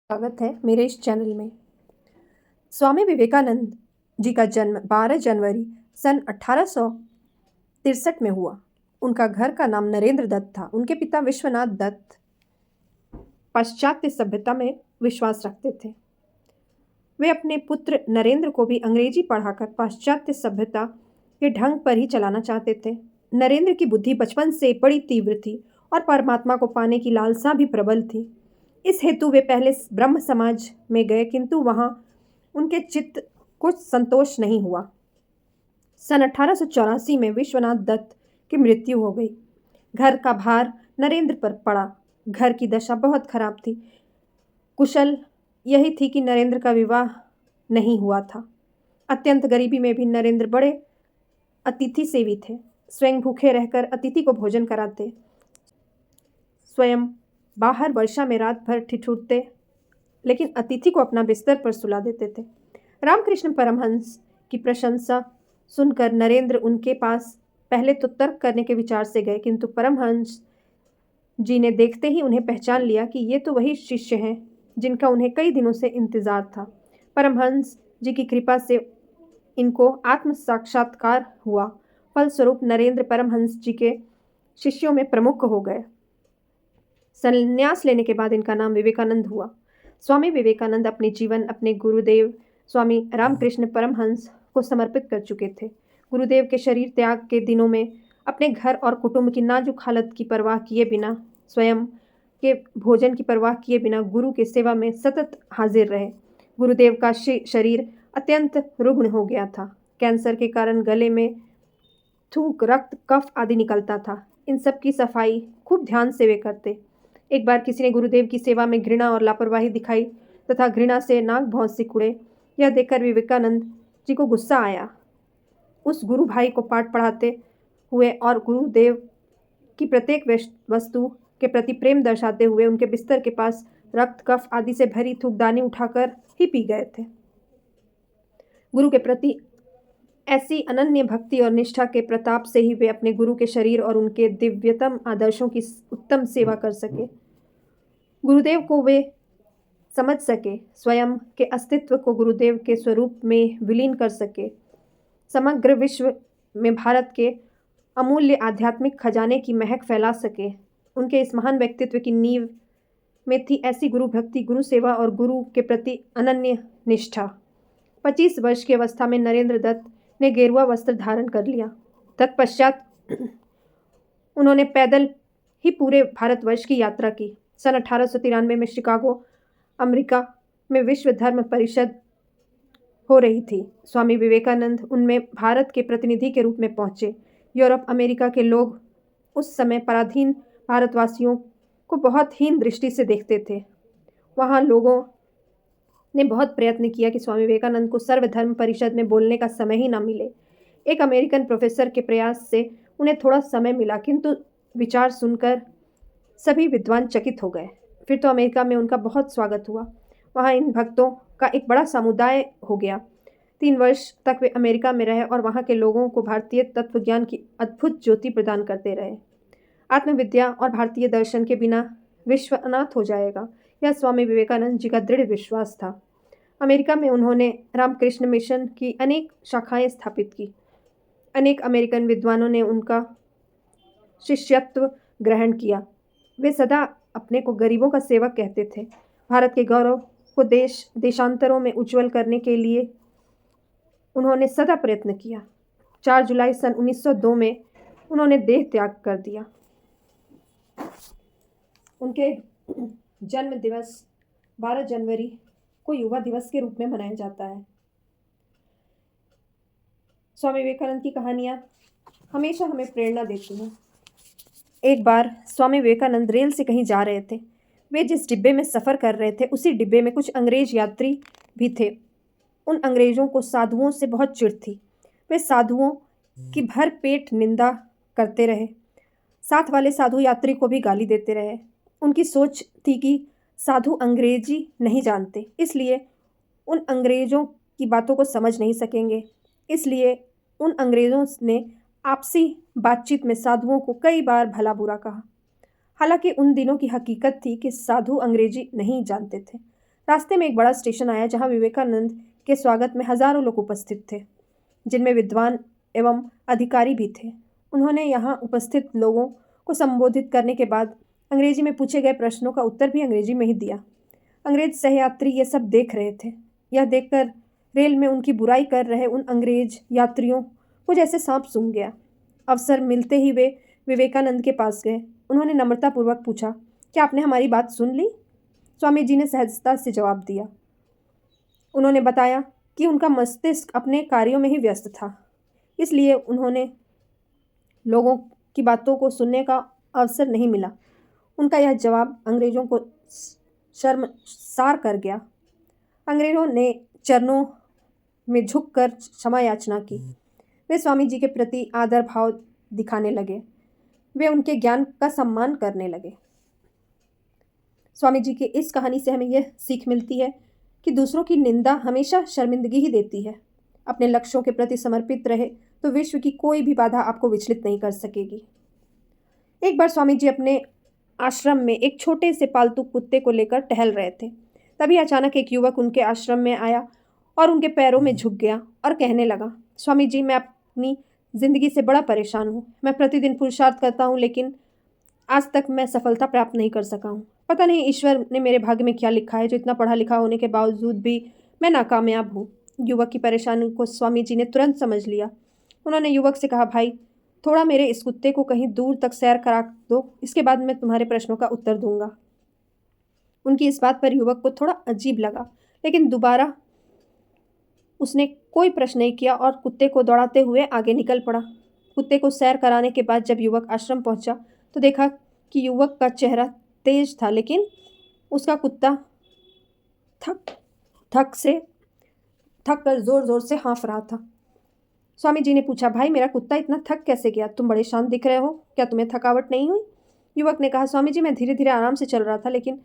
स्वागत है मेरे इस चैनल में। स्वामी विवेकानंद जी का जन्म 12 जनवरी सन 1863 में हुआ। उनका घर का नाम नरेंद्र दत्त था। उनके पिता विश्वनाथ दत्त पाश्चात्य सभ्यता में विश्वास रखते थे। वे अपने पुत्र नरेंद्र को भी अंग्रेजी पढ़ाकर पाश्चात्य सभ्यता के ढंग पर ही चलाना चाहते थे। नरेंद्र की बुद्धि बचपन से बड़ी तीव्र थी और परमात्मा को पाने की लालसा भी प्रबल थी। इस हेतु वे पहले ब्रह्म समाज में गए, किंतु वहां उनके चित्त को संतोष नहीं हुआ। सन 1884 में विश्वनाथ दत्त की मृत्यु हो गई। घर का भार नरेंद्र पर पड़ा। घर की दशा बहुत खराब थी। कुशल यही थी कि नरेंद्र का विवाह नहीं हुआ था। अत्यंत गरीबी में भी नरेंद्र बड़े अतिथि सेवी थे। स्वयं भूखे रहकर अतिथि को भोजन कराते, स्वयं बाहर वर्षा में रात भर ठिठुरते, लेकिन अतिथि को अपना बिस्तर पर सुला देते थे। रामकृष्ण परमहंस की प्रशंसा सुनकर नरेंद्र उनके पास पहले तो तर्क करने के विचार से गए, किंतु परमहंस जी ने देखते ही उन्हें पहचान लिया कि ये तो वही शिष्य हैं जिनका उन्हें कई दिनों से इंतजार था। परमहंस जी की कृपा से इनको आत्म साक्षात्कार हुआ। फलस्वरूप नरेंद्र परमहंस जी के शिष्यों में प्रमुख हो गए। संन्यास लेने के बाद इनका नाम विवेकानंद हुआ। स्वामी विवेकानंद अपने जीवन अपने गुरुदेव स्वामी रामकृष्ण परमहंस को समर्पित कर चुके थे। गुरुदेव के शरीर त्याग के दिनों में अपने घर और कुटुंब की नाजुक हालत की परवाह किए बिना, स्वयं के भोजन की परवाह किए बिना गुरु की सेवा में सतत हाजिर रहे। गुरुदेव का शरीर अत्यंत रुग्ण हो गया था। कैंसर के कारण गले में थूक, रक्त, कफ आदि निकलता था। इन सब की सफाई खूब ध्यान से वे करते। एक बार किसी ने गुरुदेव की सेवा में घृणा और लापरवाही दिखाई तथा घृणा से नाक भौं से कुड़े। यह देखकर विवेकानंद जी को गुस्सा आया। उस गुरु भाई को पाठ पढ़ाते हुए और गुरुदेव की प्रत्येक वस्तु के प्रति प्रेम दर्शाते हुए उनके बिस्तर के पास रक्त, कफ आदि से भरी थूकदानी उठाकर ही पी गए थे। गुरु के प्रति ऐसी अनन्य भक्ति और निष्ठा के प्रताप से ही वे अपने गुरु के शरीर और उनके दिव्यतम आदर्शों की उत्तम सेवा कर सके। गुरुदेव को वे समझ सके, स्वयं के अस्तित्व को गुरुदेव के स्वरूप में विलीन कर सके, समग्र विश्व में भारत के अमूल्य आध्यात्मिक खजाने की महक फैला सके। उनके इस महान व्यक्तित्व की नींव में थी ऐसी गुरु भक्ति, गुरु सेवा और गुरु के प्रति अनन्य निष्ठा। 25 वर्ष की अवस्था में नरेंद्र दत्त ने गेरुआ वस्त्र धारण कर लिया। तत्पश्चात उन्होंने पैदल ही पूरे भारतवर्ष की यात्रा की। सन 1893 में शिकागो, अमेरिका में विश्व धर्म परिषद हो रही थी। स्वामी विवेकानंद उनमें भारत के प्रतिनिधि के रूप में पहुंचे। यूरोप, अमेरिका के लोग उस समय पराधीन भारतवासियों को बहुत हीन दृष्टि से देखते थे। वहाँ लोगों ने बहुत प्रयत्न किया कि स्वामी विवेकानंद को सर्वधर्म परिषद में बोलने का समय ही ना मिले। एक अमेरिकन प्रोफेसर के प्रयास से उन्हें थोड़ा समय मिला, किंतु विचार सुनकर सभी विद्वान चकित हो गए। फिर तो अमेरिका में उनका बहुत स्वागत हुआ। वहाँ इन भक्तों का एक बड़ा समुदाय हो गया। 3 वर्ष तक वे अमेरिका में रहे और वहाँ के लोगों को भारतीय तत्वज्ञान की अद्भुत ज्योति प्रदान करते रहे। आत्मविद्या और भारतीय दर्शन के बिना विश्व अनाथ हो जाएगा, यह स्वामी विवेकानंद जी का दृढ़ विश्वास था। अमेरिका में उन्होंने रामकृष्ण मिशन की अनेक शाखाएं स्थापित की। अनेक अमेरिकन विद्वानों ने उनका शिष्यत्व ग्रहण किया। वे सदा अपने को गरीबों का सेवक कहते थे। भारत के गौरव को देशांतरों में उज्जवल करने के लिए उन्होंने सदा प्रयत्न किया। 4 जुलाई सन 1902 में उन्होंने देह त्याग कर दिया। उनके जन्म दिवस 12 जनवरी को युवा दिवस के रूप में मनाया जाता है। स्वामी विवेकानंद की कहानियाँ हमेशा हमें प्रेरणा देती हैं। एक बार स्वामी विवेकानंद रेल से कहीं जा रहे थे। वे जिस डिब्बे में सफ़र कर रहे थे उसी डिब्बे में कुछ अंग्रेज यात्री भी थे। उन अंग्रेज़ों को साधुओं से बहुत चिढ़ थी। वे साधुओं की भर पेट निंदा करते रहे। साथ वाले साधु यात्री को भी गाली देते रहे। उनकी सोच थी कि साधु अंग्रेजी नहीं जानते, इसलिए उन अंग्रेज़ों की बातों को समझ नहीं सकेंगे। इसलिए उन अंग्रेज़ों ने आपसी बातचीत में साधुओं को कई बार भला बुरा कहा। हालांकि उन दिनों की हकीकत थी कि साधु अंग्रेजी नहीं जानते थे। रास्ते में एक बड़ा स्टेशन आया जहाँ विवेकानंद के स्वागत में हजारों लोग उपस्थित थे, जिनमें विद्वान एवं अधिकारी भी थे। उन्होंने यहाँ उपस्थित लोगों को संबोधित करने के बाद अंग्रेजी में पूछे गए प्रश्नों का उत्तर भी अंग्रेजी में ही दिया। अंग्रेज सहयात्री ये सब देख रहे थे। यह देखकर रेल में उनकी बुराई कर रहे उन अंग्रेज यात्रियों को जैसे सांप सूंघ गया। अवसर मिलते ही वे विवेकानंद के पास गए। उन्होंने नम्रतापूर्वक पूछा, क्या आपने हमारी बात सुन ली? स्वामी जी ने सहजता से जवाब दिया। उन्होंने बताया कि उनका मस्तिष्क अपने कार्यों में ही व्यस्त था, इसलिए उन्होंने लोगों की बातों को सुनने का अवसर नहीं मिला। उनका यह जवाब अंग्रेजों को शर्मसार कर गया। अंग्रेजों ने चरणों में झुककर क्षमा याचना की। वे स्वामी जी के प्रति आदर भाव दिखाने लगे। वे उनके ज्ञान का सम्मान करने लगे। स्वामी जी की इस कहानी से हमें यह सीख मिलती है कि दूसरों की निंदा हमेशा शर्मिंदगी ही देती है। अपने लक्ष्यों के प्रति समर्पित रहे तो विश्व की कोई भी बाधा आपको विचलित नहीं कर सकेगी। एक बार स्वामी जी अपने आश्रम में एक छोटे से पालतू कुत्ते को लेकर टहल रहे थे। तभी अचानक एक युवक उनके आश्रम में आया और उनके पैरों में झुक गया और कहने लगा, स्वामी जी, मैं अपनी ज़िंदगी से बड़ा परेशान हूँ। मैं प्रतिदिन पुरुषार्थ करता हूँ, लेकिन आज तक मैं सफलता प्राप्त नहीं कर सका हूँ। पता नहीं ईश्वर ने मेरे भाग्य में क्या लिखा है जो इतना पढ़ा लिखा होने के बावजूद भी मैं नाकामयाब हूँ। युवक की परेशानी को स्वामी जी ने तुरंत समझ लिया। उन्होंने युवक से कहा, भाई, थोड़ा मेरे इस कुत्ते को कहीं दूर तक सैर करा दो, इसके बाद मैं तुम्हारे प्रश्नों का उत्तर दूंगा। उनकी इस बात पर युवक को थोड़ा अजीब लगा, लेकिन दोबारा उसने कोई प्रश्न नहीं किया और कुत्ते को दौड़ाते हुए आगे निकल पड़ा। कुत्ते को सैर कराने के बाद जब युवक आश्रम पहुंचा तो देखा कि युवक का चेहरा तेज था, लेकिन उसका कुत्ता थक कर जोर जोर से हाँफ रहा था। स्वामी जी ने पूछा, भाई, मेरा कुत्ता इतना थक कैसे गया? तुम बड़े शांत दिख रहे हो, क्या तुम्हें थकावट नहीं हुई? युवक ने कहा, स्वामी जी, मैं धीरे धीरे आराम से चल रहा था, लेकिन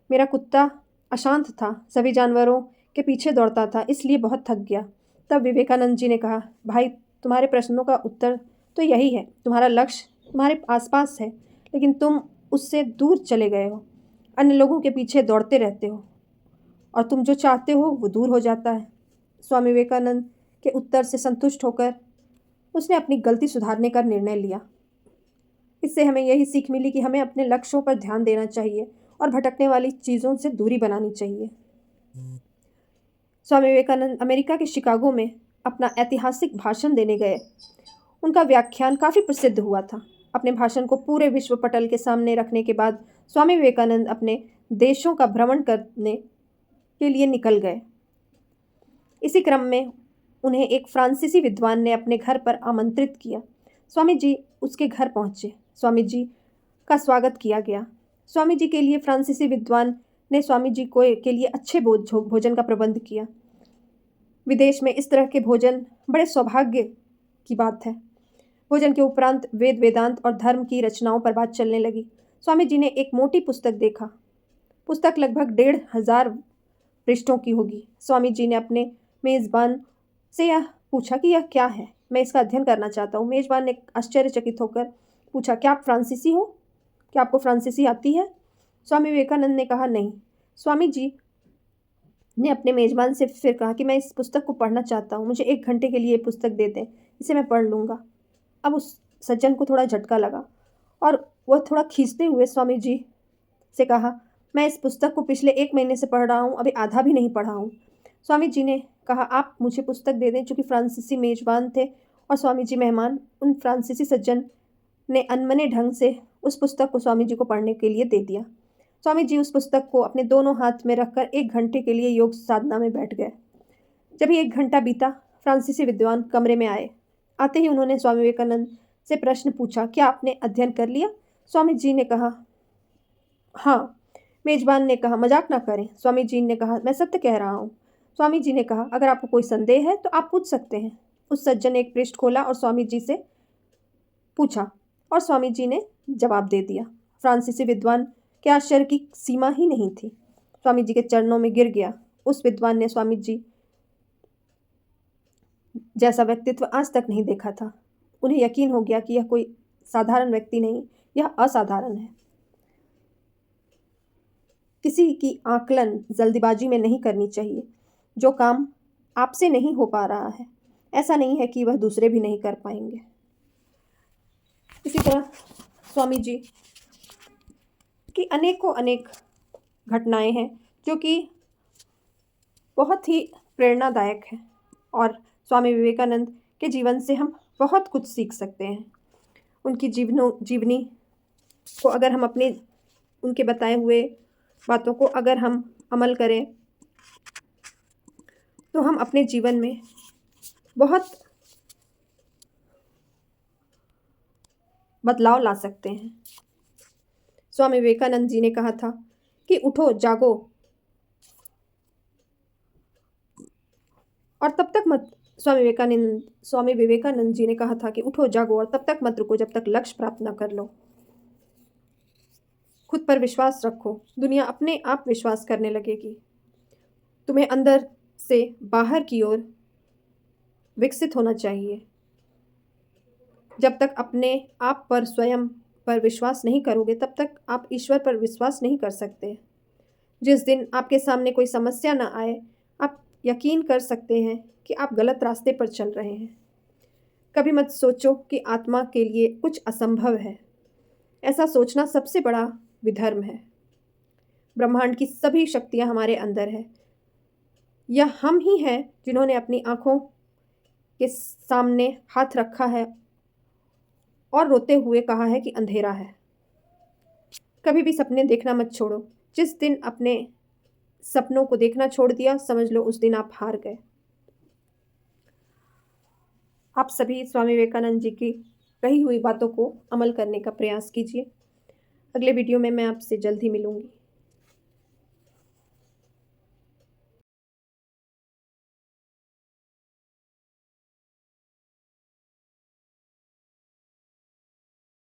मेरा कुत्ता अशांत था, सभी जानवरों के पीछे दौड़ता था, इसलिए बहुत थक गया। तब विवेकानंद जी ने कहा, भाई, तुम्हारे प्रश्नों का उत्तर तो यही है। तुम्हारा लक्ष्य तुम्हारे आसपास है, लेकिन तुम उससे दूर चले गए हो, अन्य लोगों के पीछे दौड़ते रहते हो और तुम जो चाहते हो वो दूर हो जाता है। स्वामी विवेकानंद के उत्तर से संतुष्ट होकर उसने अपनी गलती सुधारने का निर्णय लिया। इससे हमें यही सीख मिली कि हमें अपने लक्ष्यों पर ध्यान देना चाहिए और भटकने वाली चीज़ों से दूरी बनानी चाहिए। स्वामी विवेकानंद अमेरिका के शिकागो में अपना ऐतिहासिक भाषण देने गए। उनका व्याख्यान काफ़ी प्रसिद्ध हुआ था। अपने भाषण को पूरे विश्व पटल के सामने रखने के बाद स्वामी विवेकानंद अपने देशों का भ्रमण करने के लिए निकल गए। इसी क्रम में उन्हें एक फ्रांसीसी विद्वान ने अपने घर पर आमंत्रित किया। स्वामी जी उसके घर पहुंचे। स्वामी जी का स्वागत किया गया। स्वामी जी के लिए फ्रांसीसी विद्वान ने स्वामी जी को के लिए अच्छे भोजन का प्रबंध किया। विदेश में इस तरह के भोजन बड़े सौभाग्य की बात है। भोजन के उपरांत वेद वेदांत और धर्म की रचनाओं पर बात चलने लगी। स्वामी जी ने एक मोटी पुस्तक देखा। पुस्तक लगभग 1500 पृष्ठों की होगी। स्वामी जी ने अपने मेज़बान से यह पूछा कि यह क्या है, मैं इसका अध्ययन करना चाहता हूँ। मेज़बान ने आश्चर्यचकित होकर पूछा, क्या आप फ्रांसीसी हो? क्या आपको फ्रांसीसी आती है? स्वामी विवेकानंद ने कहा, नहीं। स्वामी जी ने अपने मेज़बान से फिर कहा कि मैं इस पुस्तक को पढ़ना चाहता हूँ, मुझे 1 घंटे के लिए ये पुस्तक दे दें, इसे मैं पढ़ लूँगा। अब उस सज्जन को थोड़ा झटका लगा और वह थोड़ा खींचते हुए स्वामी जी से कहा, मैं इस पुस्तक को पिछले 1 महीने से पढ़ रहा हूँ, अभी आधा भी नहीं पढ़ा हूँ। स्वामी जी ने कहा, आप मुझे पुस्तक दे दें। चूँकि फ्रांसीसी मेज़बान थे और स्वामी जी मेहमान, उन फ्रांसीसी सज्जन ने अनमने ढंग से उस पुस्तक को स्वामी जी को पढ़ने के लिए दे दिया। स्वामी जी उस पुस्तक को अपने दोनों हाथ में रखकर 1 घंटे के लिए योग साधना में बैठ गए। जब ही 1 घंटा बीता, फ्रांसीसी विद्वान कमरे में आए। आते ही उन्होंने स्वामी विवेकानंद से प्रश्न पूछा, क्या आपने अध्ययन कर लिया? स्वामी जी ने कहा, हाँ। मेज़बान ने कहा, मजाक ना करें। स्वामी जी ने कहा, मैं सत्य कह रहा हूँ। स्वामी जी ने कहा, अगर आपको कोई संदेह है तो आप पूछ सकते हैं। उस सज्जन ने एक पृष्ठ खोला और स्वामी जी से पूछा और स्वामी जी ने जवाब दे दिया। फ्रांसीसी विद्वान के आश्चर्य की सीमा ही नहीं थी। स्वामी जी के चरणों में गिर गया। उस विद्वान ने स्वामी जी जैसा व्यक्तित्व आज तक नहीं देखा था। उन्हें यकीन हो गया कि यह कोई साधारण व्यक्ति नहीं, यह असाधारण है। किसी की आकलन जल्दबाजी में नहीं करनी चाहिए। जो काम आपसे नहीं हो पा रहा है, ऐसा नहीं है कि वह दूसरे भी नहीं कर पाएंगे। इसी तरह स्वामी जी की अनेकों अनेक घटनाएं हैं जो कि बहुत ही प्रेरणादायक हैं, और स्वामी विवेकानंद के जीवन से हम बहुत कुछ सीख सकते हैं। उनकी जीवनी को अगर हम अपने उनके बताए हुए बातों को अगर हम अमल करें तो हम अपने जीवन में बहुत बदलाव ला सकते हैं। स्वामी विवेकानंद जी ने कहा था कि उठो जागो और तब तक मत स्वामी विवेकानंद जी ने कहा था कि उठो जागो और तब तक मत रुको जब तक लक्ष्य प्राप्त न कर लो। खुद पर विश्वास रखो, दुनिया अपने आप विश्वास करने लगेगी। तुम्हें अंदर से बाहर की ओर विकसित होना चाहिए। जब तक अपने आप पर स्वयं पर विश्वास नहीं करोगे तब तक आप ईश्वर पर विश्वास नहीं कर सकते। जिस दिन आपके सामने कोई समस्या ना आए, आप यकीन कर सकते हैं कि आप गलत रास्ते पर चल रहे हैं। कभी मत सोचो कि आत्मा के लिए कुछ असंभव है। ऐसा सोचना सबसे बड़ा विधर्म है। ब्रह्मांड की सभी शक्तियाँ हमारे अंदर है। यह हम ही हैं जिन्होंने अपनी आँखों के सामने हाथ रखा है और रोते हुए कहा है कि अंधेरा है। कभी भी सपने देखना मत छोड़ो। जिस दिन अपने सपनों को देखना छोड़ दिया, समझ लो उस दिन आप हार गए। आप सभी स्वामी विवेकानंद जी की कही हुई बातों को अमल करने का प्रयास कीजिए। अगले वीडियो में मैं आपसे जल्द ही मिलूंगी।